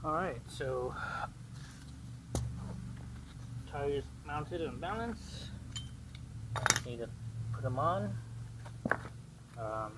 Alright, so tires mounted and balanced. Just need to put them on. Yeah,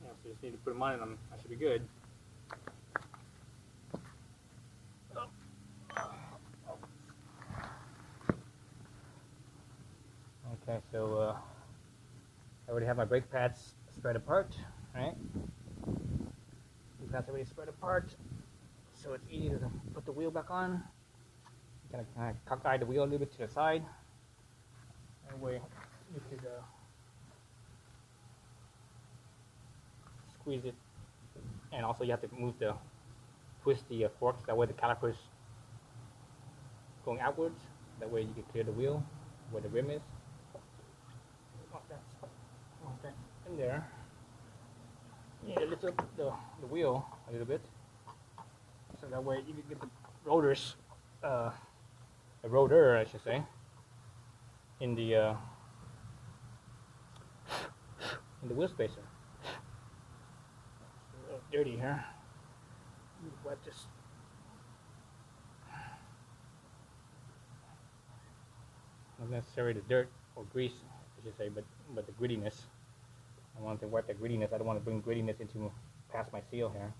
so just need to put them on and I should be good. Okay, so I already have my brake pads spread apart, right? Brake pads already spread apart, so it's easy to put the wheel back on. Kind of cockeye the wheel a little bit to the side. That way you could squeeze it, and also you have to twist the forks. That way the caliper's going outwards. That way you can clear the wheel where the rim is. Once that's in there, you need to lift up the wheel a little bit, so that way you can get the rotors, the rotor I should say, in the wheel spacer. It's a little dirty here. Wipe this. Not necessarily the dirt or grease, I should say, but the grittiness. I want to wipe the grittiness. I don't want to bring grittiness into past my seal here.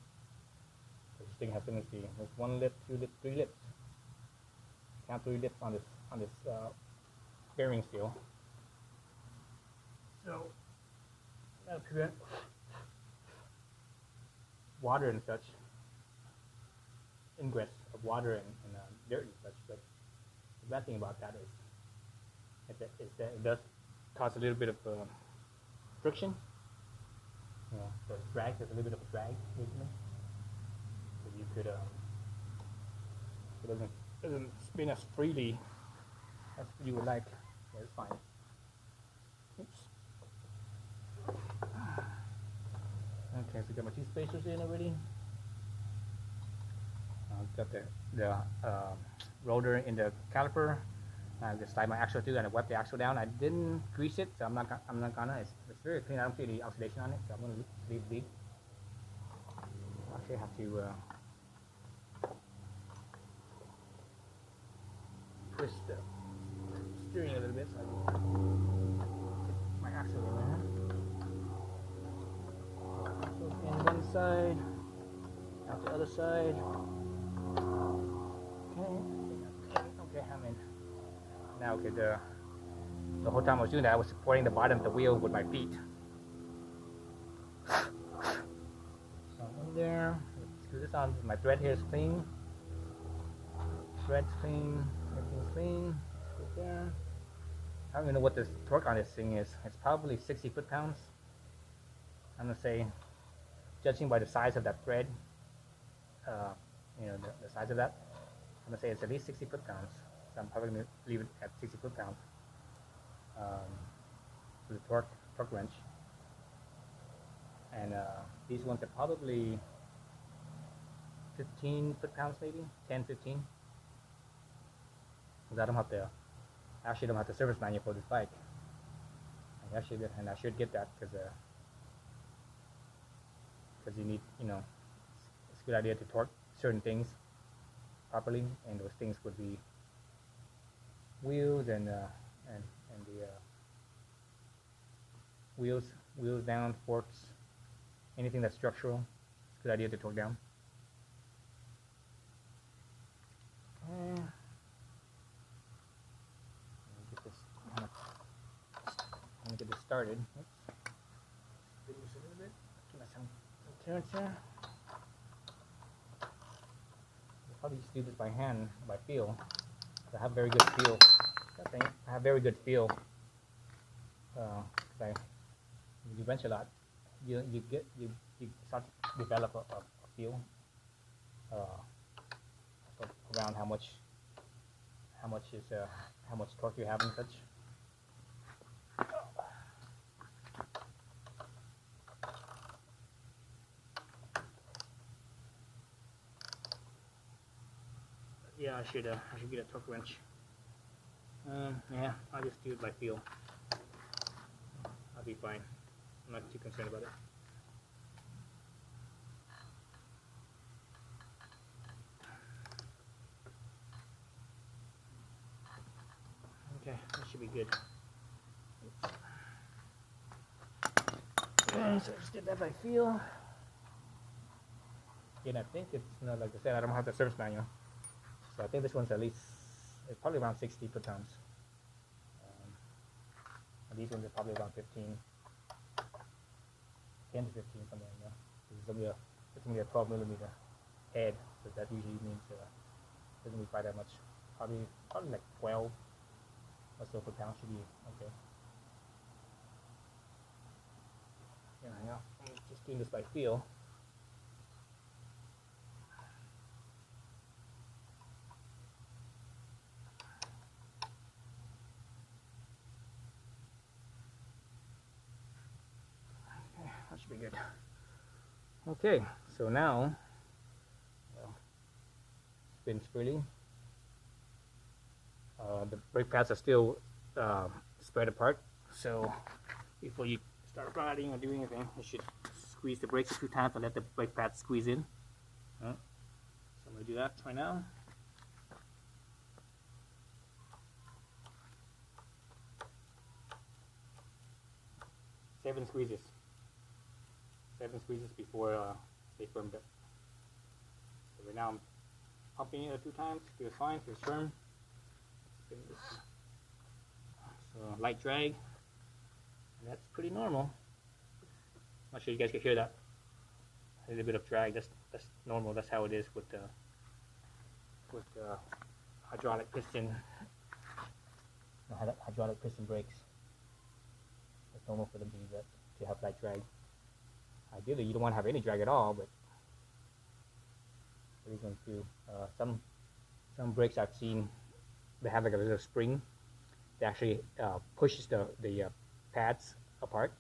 This thing has, let me see, there's 1 lip, 2 lips, 3 lips. Count 3 lips on this bearing seal. So that'll prevent water and such, ingress of water and dirt and such. But the bad thing about that is that it does cause a little bit of friction. You know, so it's drag. There's a little bit of a drag recently. So you could it doesn't spin as freely as you would like. Yeah, it's fine. Oops. Okay, so got my 2 spacers in already. Got the rotor in the caliper. I just slide my axle through and I wipe the axle down. I didn't grease it, so I'm not gonna. It's very clean. I don't see any oxidation on it, so I'm gonna leave it be. Actually, I have to twist the steering a little bit so I can get my axle in there. So in one side, out the other side. Okay, I'm in. Now, okay, the whole time I was doing that, I was supporting the bottom of the wheel with my feet. So in there, let's screw this on. My thread here is clean. Thread's clean, everything's clean. Let's go there. I don't even know what the torque on this thing is. It's probably 60 foot-pounds. I'm gonna say, judging by the size of that thread, you know, the size of that, I'm gonna say it's at least 60 foot-pounds. So I'm probably gonna leave it at 60 foot-pounds. For the torque wrench. And these ones are probably 15 foot-pounds, maybe 10, 15. Because I actually don't have the service manual for this bike. And I should get that because you need, you know, it's a good idea to torque certain things properly, and those things would be wheels and the wheels down, forks, anything that's structural. It's a good idea to torque down. Okay. Let me get this started. Oops. Reduce a little bit. Give myself some clearance here. I'll probably just do this by hand, by feel. I have very good feel. I have very good feel. You wrench a lot, you start to develop a feel around how much torque you have and such. Yeah, I should get a torque wrench. Yeah, I'll just do it by feel. I'll be fine. I'm not too concerned about it. Okay, that should be good. Okay, so just get that by feel. And I think it's, you know, like I said, I don't have the service manual, so I think this one's at least, it's probably around 60 foot-pounds. And these ones are probably around 15, 10 to 15, something like that. It's gonna be a 12 millimeter head, so that usually means it doesn't require that much. Probably like 12 or so per pound should be okay. Yeah, I'm just doing this by feel. Okay, that should be good. Okay, so now, well, spin freely. The brake pads are still spread apart, so before you start riding or doing anything, you should squeeze the brakes a few times and let the brake pads squeeze in. So I'm going to do that right now. Seven squeezes before they firm up. So right now I'm pumping it a few times, feels fine, feels firm. Spin this. So light drag, and that's pretty normal. I'm not sure you guys can hear that. A little bit of drag, that's normal, that's how it is with the hydraulic piston brakes. It's normal for them to do that, to have light drag. Ideally, you don't want to have any drag at all, but what are you going to do? Some brakes I've seen, they have like a little spring that actually pushes the pads apart.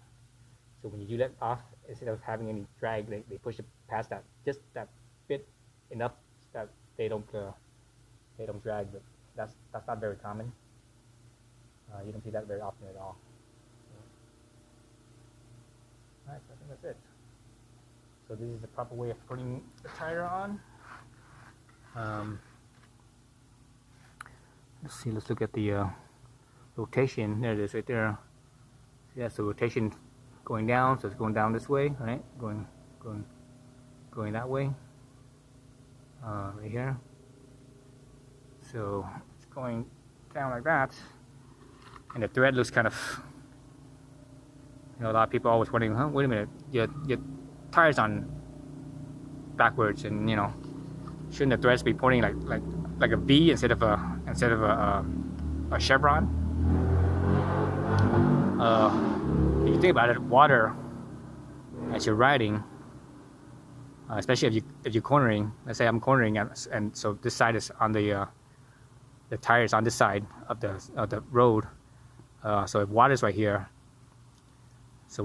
So when you do that off, instead of having any drag, they push it past that, just that bit enough that they don't drag. But that's not very common. You don't see that very often at all. Alright, so I think that's it. So this is the proper way of putting the tire on. Let's see, let's look at the rotation. There it is right there. See, that's the rotation going down, so it's going down this way, right? Going that way. Right here. So it's going down like that. And the thread looks kind of, you know, a lot of people are always wondering, huh, wait a minute, your tires on backwards, and you know, shouldn't the threads be pointing like a V instead of a chevron? If you think about it, water as you're riding, especially if you're cornering. Let's say I'm cornering, and so this side is on the tires on this side of the road. So if water's right here, the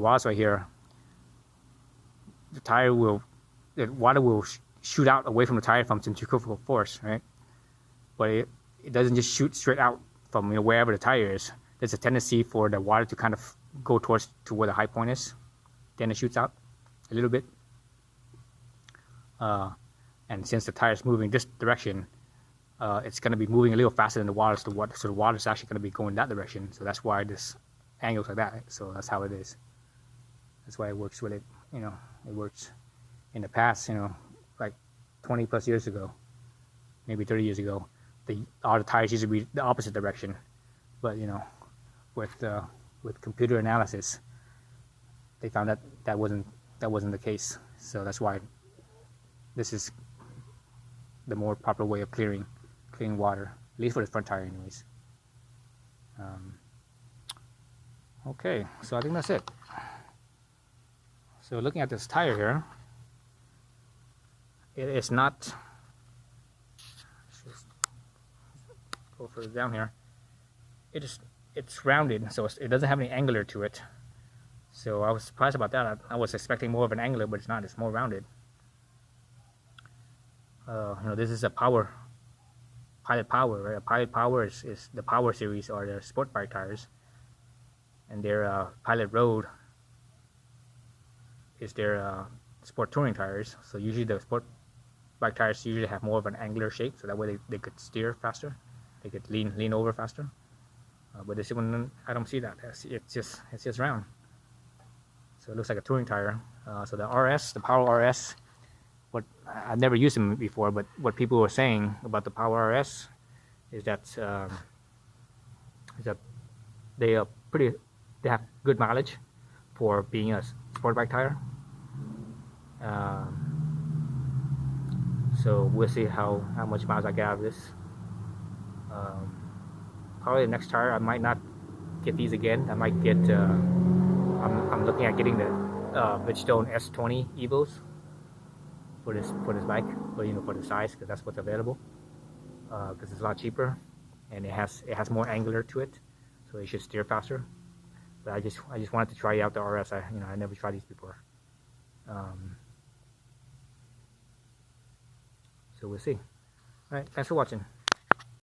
water will shoot out away from the tire from centrifugal force, right? But it doesn't just shoot straight out from, you know, wherever the tire is. There's a tendency for the water to kind of go to where the high point is. Then it shoots out a little bit. And since the tire is moving this direction, it's going to be moving a little faster than the water, so the water is actually going to be going that direction. So that's why this angles like that. So that's how it is. That's why it works with it. You know, it works. In the past, you know, like 20 plus years ago, maybe 30 years ago, all the tires used to be the opposite direction. But you know, with computer analysis, they found that wasn't the case. So that's why this is the more proper way of clearing water, at least for the front tire, anyways. Okay, so I think that's it. So looking at this tire here, it is not. Just go further down here. It's rounded, so it doesn't have any angular to it. So I was surprised about that. I was expecting more of an angular, but it's not. It's more rounded. You know, this is a Pilot Power, right? A Pilot Power is the Power series, or the sport bike tires, and they're Pilot Road is their sport touring tires. So usually the sport bike tires usually have more of an angular shape, so that way they could steer faster, they could lean over faster. But this one, I don't see that. It's just round. So it looks like a touring tire. So the RS, the Power RS, I've never used them before, but what people were saying about the Power RS is that they are they have good mileage for being a sport bike tire. So we'll see how much miles I get out of this. Probably the next tire I might not get these again. I might get I'm looking at getting the Bridgestone S20 Evos for this bike, but for the size, because that's what's available. Because it's a lot cheaper, and it has more angular to it, so it should steer faster. But I just wanted to try out the RS. I never tried these before. So we'll see. All right, thanks for watching.